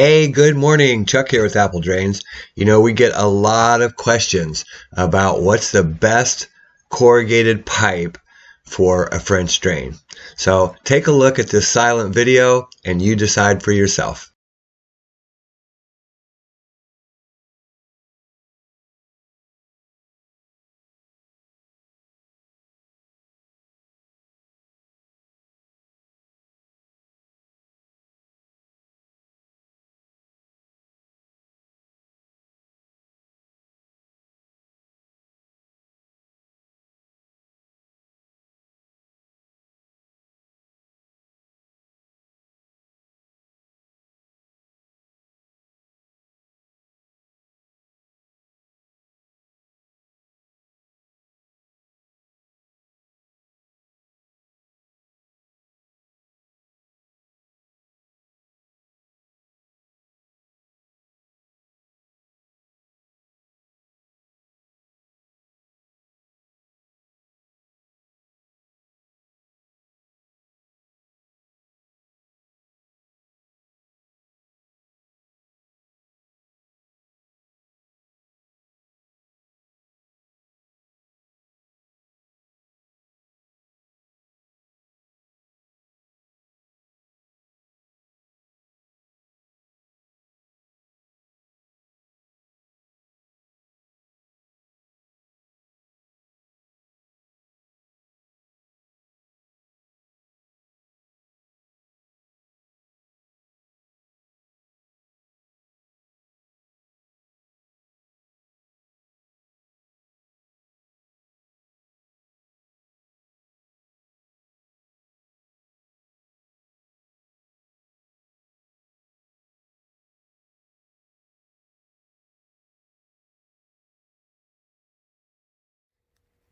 Hey, good morning. Chuck here with Apple Drains. We get a lot of questions about what's the best corrugated pipe for a French drain. So take a look at this silent video and you decide for yourself.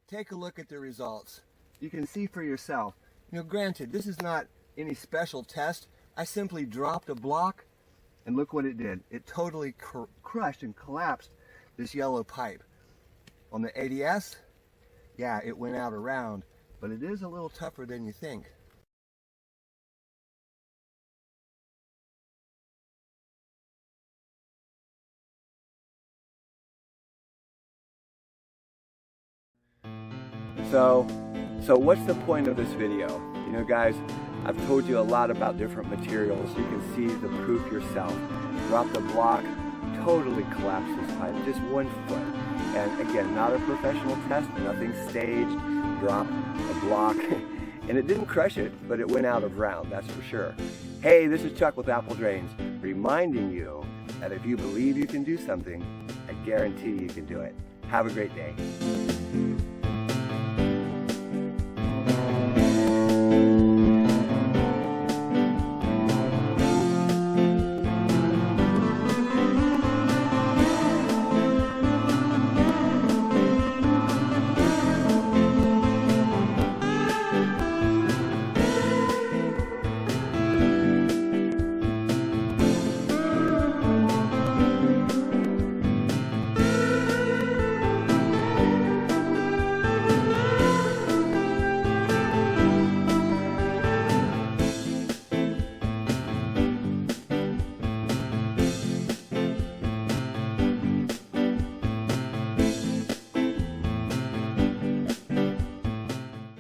Take a look at the results. You can see for yourself. Granted, this is not any special test. I simply dropped a block and look what it did. It totally crushed and collapsed this yellow pipe. On the ADS, yeah, it went out around, but it is a little tougher than you think. So what's the point of this video? Guys, I've told you a lot about different materials. You can see the proof yourself. Drop the block, totally collapsed this pipe, just 1 foot. And again, not a professional test, nothing staged. Drop a block, and it didn't crush it, but it went out of round, that's for sure. Hey, this is Chuck with Apple Drains, reminding you that if you believe you can do something, I guarantee you can do it. Have a great day.